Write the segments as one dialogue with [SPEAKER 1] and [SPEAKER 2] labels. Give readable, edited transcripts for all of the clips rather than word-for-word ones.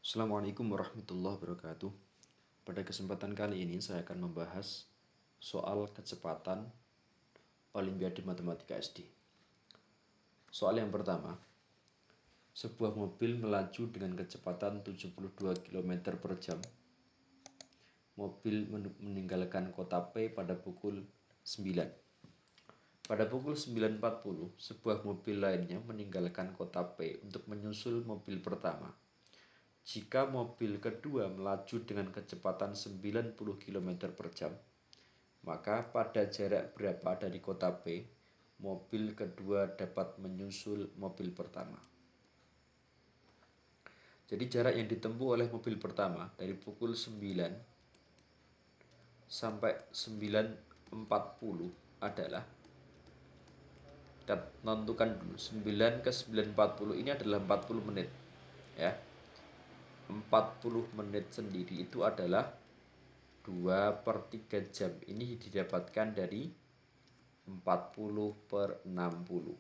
[SPEAKER 1] Assalamualaikum warahmatullahi wabarakatuh. Pada kesempatan kali ini saya akan membahas soal kecepatan Olimpiade Matematika SD. Soal yang pertama, sebuah mobil melaju dengan kecepatan 72 km per jam. Mobil meninggalkan kota P pada pukul 9. Pada pukul 9.40, sebuah mobil lainnya meninggalkan kota P untuk menyusul mobil pertama. Jika mobil kedua melaju dengan kecepatan 90 km per jam, maka pada jarak berapa dari kota P, mobil kedua dapat menyusul mobil pertama. Jadi jarak yang ditempuh oleh mobil pertama dari pukul 9 sampai 9.40 adalah, kita tentukan dulu, 9 ke 9.40 ini adalah 40 menit. Ya. 40 menit sendiri itu adalah 2/3 jam. Ini didapatkan dari 40/60,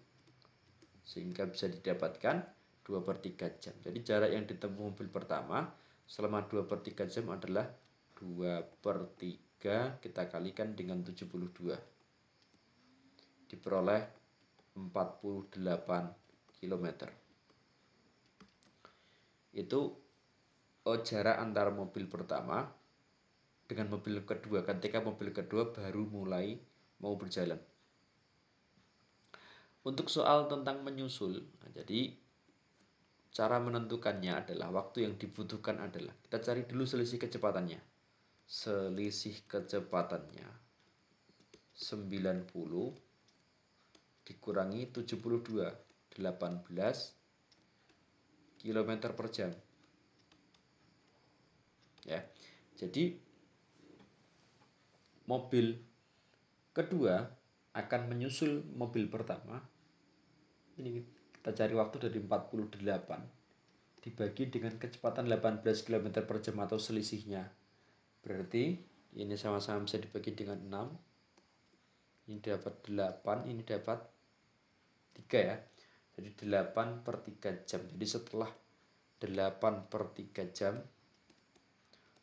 [SPEAKER 1] sehingga bisa didapatkan 2/3 jam. Jadi jarak yang ditempuh mobil pertama selama 2/3 jam adalah 2/3 kita kalikan dengan 72, diperoleh 48 km. Itu jarak antara mobil pertama dengan mobil kedua ketika mobil kedua baru mulai mau berjalan. Untuk soal tentang menyusul, jadi cara menentukannya adalah, waktu yang dibutuhkan adalah, kita cari dulu selisih kecepatannya. Selisih kecepatannya 90 dikurangi 72, 18 km per jam. Ya. Jadi mobil kedua akan menyusul mobil pertama. Ini kita cari waktu dari 48 dibagi dengan kecepatan 18 km per jam atau selisihnya. Berarti ini sama-sama bisa dibagi dengan 6. Ini dapat 8, ini dapat 3 ya. Jadi 8/3 jam. Jadi setelah 8/3 jam,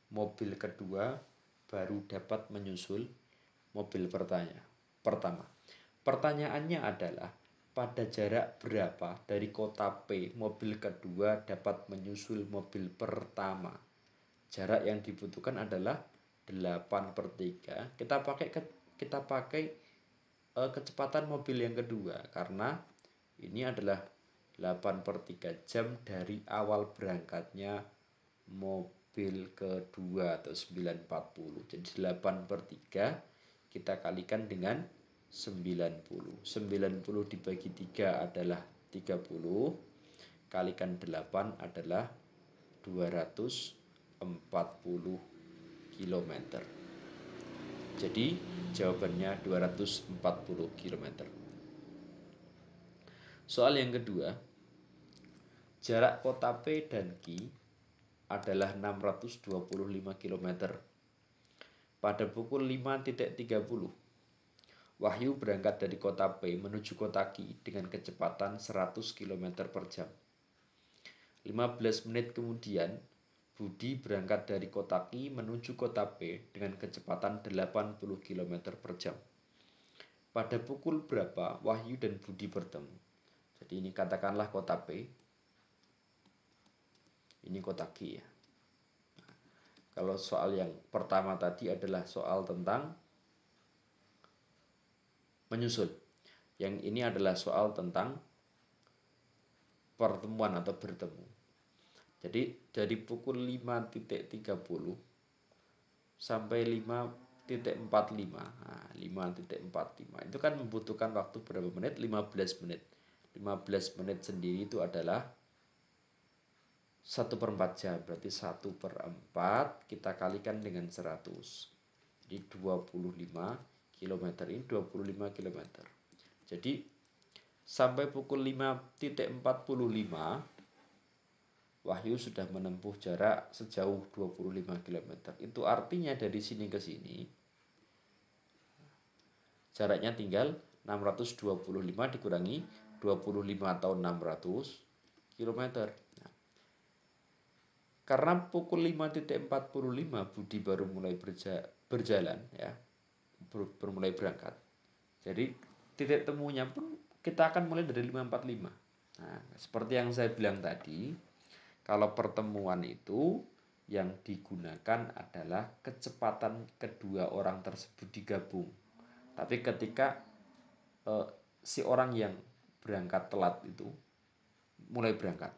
[SPEAKER 1] mobil kedua baru dapat menyusul mobil pertama. Pertanyaannya adalah, pada jarak berapa dari kota P mobil kedua dapat menyusul mobil pertama? Jarak yang dibutuhkan adalah 8/3. Kita pakai kecepatan mobil yang kedua, karena ini adalah 8/3 jam dari awal berangkatnya mobil kedua atau 9.40. Jadi 8/3 kita kalikan dengan 90. 90 dibagi 3 adalah 30. Kalikan 8 adalah 240 km. Jadi jawabannya 240 km. Soal yang kedua, jarak kota P dan Q adalah 625 km. Pada pukul 5.30, Wahyu berangkat dari kota P menuju kota Q dengan kecepatan 100 km per jam. 15 menit kemudian, Budi berangkat dari kota Q menuju kota P dengan kecepatan 80 km per jam. Pada pukul berapa Wahyu dan Budi bertemu? Jadi ini katakanlah kota P, ini kota Q ya. Nah, kalau soal yang pertama tadi adalah soal tentang menyusul. Yang ini adalah soal tentang pertemuan atau bertemu. Jadi dari pukul 5.30 sampai 5.45. Nah, 5.45 itu kan membutuhkan waktu berapa menit? 15 menit. 15 menit sendiri itu adalah 1/4 jam. Berarti 1/4 kita kalikan dengan 100. Jadi 25 km, ini 25 km. Jadi sampai pukul 5.45 Wahyu sudah menempuh jarak sejauh 25 km. Itu artinya dari sini ke sini jaraknya tinggal 625 dikurangi 25 atau 600 km. Nah, Karena pukul 5.45 Budi baru mulai berjalan ya, baru mulai berangkat. Jadi titik temunya pun kita akan mulai dari 5.45. Nah, seperti yang saya bilang tadi, kalau pertemuan itu yang digunakan adalah kecepatan kedua orang tersebut digabung. Tapi ketika si orang yang berangkat telat itu mulai berangkat.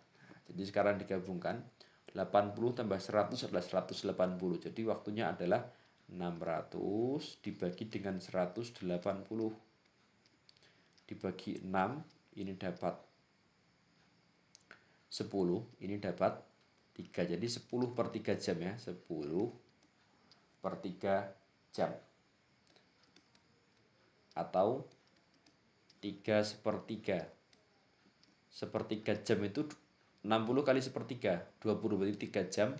[SPEAKER 1] Jadi sekarang digabungkan 80 tambah 100 adalah 180. Jadi waktunya adalah 600 dibagi dengan 180. Dibagi 6, ini dapat 10, ini dapat 3. Jadi 10 per 3 jam ya. 10 per 3 jam. Atau 3 sepertiga. Sepertiga jam itu 60 kali sepertiga, 20, berarti 3 jam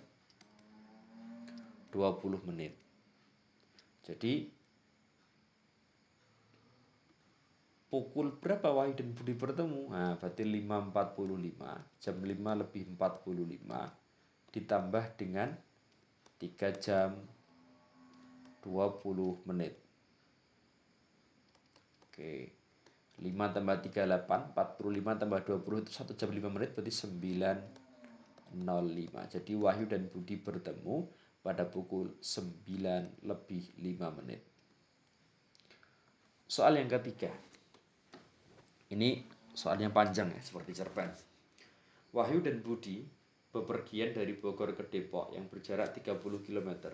[SPEAKER 1] 20 menit. Jadi pukul berapa Wahyu dan Budi bertemu? Nah, berarti 5.45, jam 5 lebih 45 ditambah dengan 3 jam 20 menit. Oke. 5 tambah 3, 8, 45 tambah 20 itu 1 jam 5 menit, berarti 9.05. Jadi Wahyu dan Budi bertemu pada pukul 9 lebih 5 menit. Soal yang ketiga. Ini soalnya panjang ya, seperti cerpen. Wahyu dan Budi bepergian dari Bogor ke Depok yang berjarak 30 km.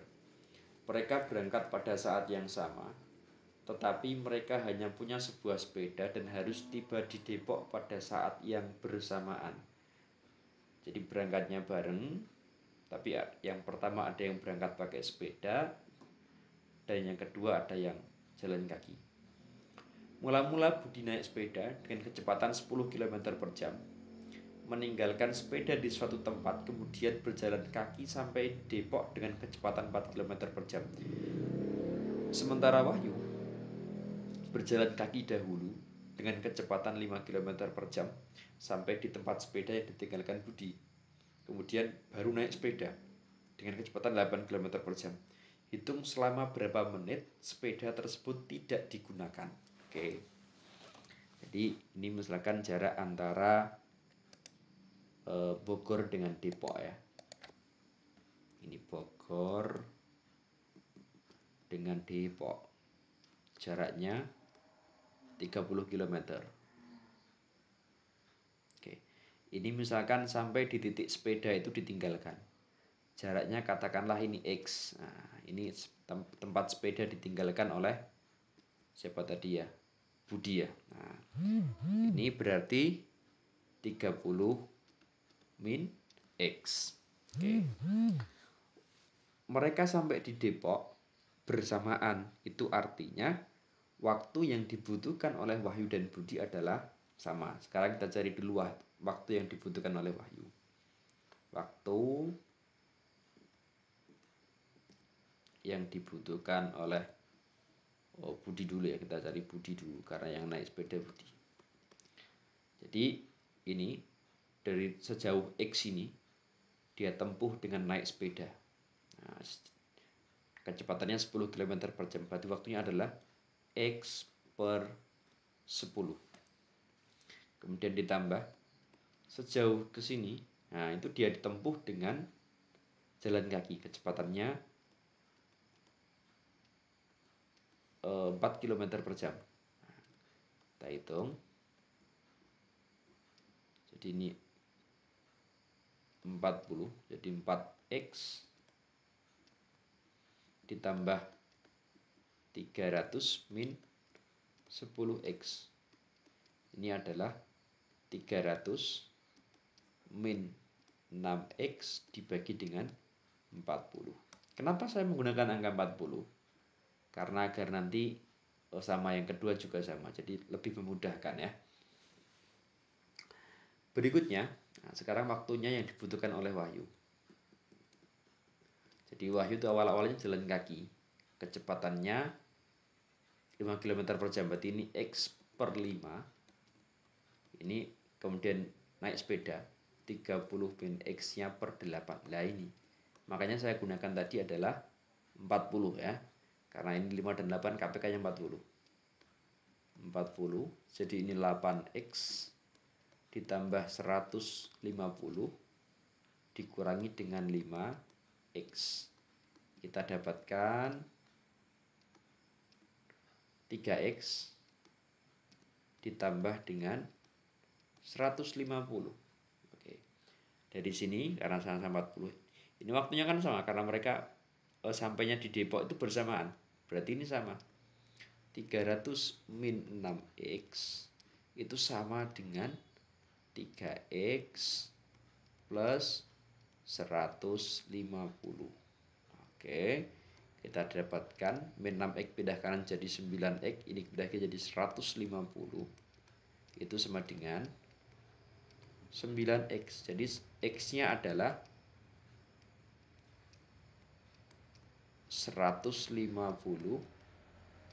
[SPEAKER 1] Mereka berangkat pada saat yang sama, tetapi mereka hanya punya sebuah sepeda dan harus tiba di Depok pada saat yang bersamaan. Jadi berangkatnya bareng, tapi yang pertama ada yang berangkat pakai sepeda, dan yang kedua ada yang jalan kaki. Mula-mula Budi naik sepeda dengan kecepatan 10 km per jam, meninggalkan sepeda di suatu tempat, kemudian berjalan kaki sampai Depok dengan kecepatan 4 km per jam. Sementara Wahyu berjalan kaki dahulu dengan kecepatan 5 km per jam sampai di tempat sepeda yang ditinggalkan Budi. Kemudian baru naik sepeda dengan kecepatan 8 km per jam. Hitung selama berapa menit sepeda tersebut tidak digunakan. Oke. Jadi ini misalkan jarak antara Bogor dengan Depok ya. Ini Bogor dengan Depok. Jaraknya 30 km. Oke. Ini misalkan sampai di titik sepeda itu ditinggalkan. Jaraknya katakanlah ini X. Nah, ini tempat sepeda ditinggalkan oleh siapa tadi ya? Budi ya. Nah, ini berarti 30 min X. Oke. Mereka sampai di Depok bersamaan. Itu artinya waktu yang dibutuhkan oleh Wahyu dan Budi adalah sama. Sekarang kita cari dulu waktu yang dibutuhkan oleh Wahyu. Waktu yang dibutuhkan oleh Budi dulu ya, kita cari Budi dulu karena yang naik sepeda Budi. Jadi ini dari sejauh X ini dia tempuh dengan naik sepeda. Nah, kecepatannya 10 km per jam, berarti waktunya adalah X per 10. Kemudian ditambah sejauh ke sini, nah itu dia ditempuh dengan jalan kaki, kecepatannya 4 km per jam. Nah, kita hitung. Jadi ini 40, jadi 4X ditambah 300 min 10X. Ini adalah 300 min 6X dibagi dengan 40. Kenapa saya menggunakan angka 40? Karena agar nanti sama yang kedua juga sama, jadi lebih memudahkan ya. Berikutnya, nah sekarang waktunya yang dibutuhkan oleh Wahyu. Jadi Wahyu itu awal-awalnya jalan kaki, kecepatannya 5 km per jam, berarti ini X per 5. Ini kemudian naik sepeda, 30 min X-nya per 8. Nah ini, makanya saya gunakan tadi adalah 40 ya. Karena ini 5 dan 8 KPK-nya 40. 40, jadi ini 8X ditambah 150 dikurangi dengan 5X. Kita dapatkan 3X ditambah dengan 150. Oke. Dari sini karena sama-sama 40. Ini waktunya kan sama karena mereka sampainya di Depok itu bersamaan. Berarti ini sama. 300 min 6X itu sama dengan 3X plus 150. Oke, kita dapatkan min 6X pindah kanan jadi 9X, ini pindah kiri jadi 150. Itu sama dengan 9X. Jadi X-nya adalah 150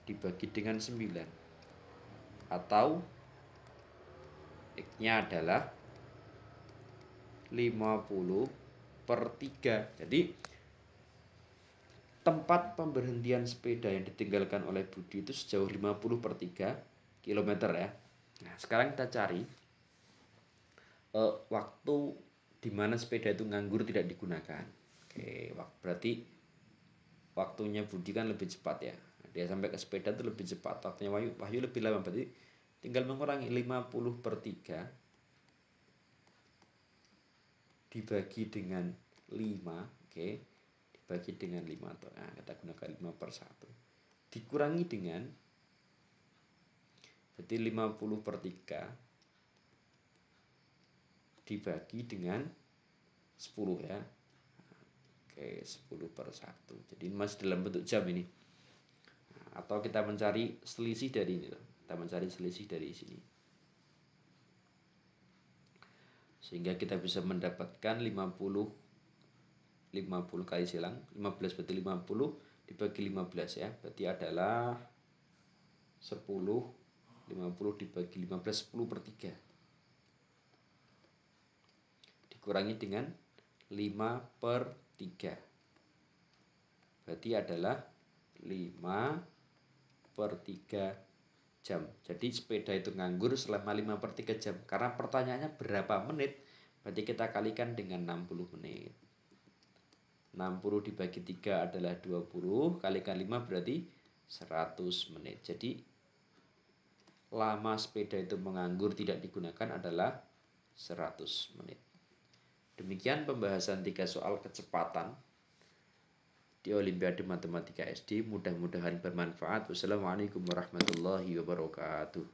[SPEAKER 1] dibagi dengan 9. Atau X-nya adalah 50/3. Jadi tempat pemberhentian sepeda yang ditinggalkan oleh Budi itu sejauh 50/3 km ya. Nah, sekarang kita cari waktu di mana sepeda itu nganggur tidak digunakan. Oke, berarti waktunya Budi kan lebih cepat ya. Dia sampai ke sepeda itu lebih cepat. Waktunya Wahyu lebih lama. Berarti tinggal mengurangi 50/3 dibagi dengan 5. Oke, dibagi dengan 5. Nah, kita gunakan 5/1. Dikurangi dengan, berarti 50/3 dibagi dengan 10 ya. Oke, 10/1. Jadi masih dalam bentuk jam ini. Nah, atau kita mencari selisih dari ini. Kita mencari selisih dari sini. Sehingga kita bisa mendapatkan 50 kali silang. 15 berarti 50 dibagi 15 ya. Berarti adalah 10. 50 dibagi 15, 10/3. Dikurangi dengan 5/3. Berarti adalah 5/3 jam. Jadi sepeda itu nganggur selama 5/3 jam. Karena pertanyaannya berapa menit, berarti kita kalikan dengan 60 menit. 60 dibagi 3 adalah 20, kalikan 5 berarti 100 menit. Jadi lama sepeda itu menganggur tidak digunakan adalah 100 menit. Demikian pembahasan 3 soal kecepatan di Olimpiade Matematika SD. Mudah-mudahan bermanfaat. Wassalamualaikum warahmatullahi wabarakatuh.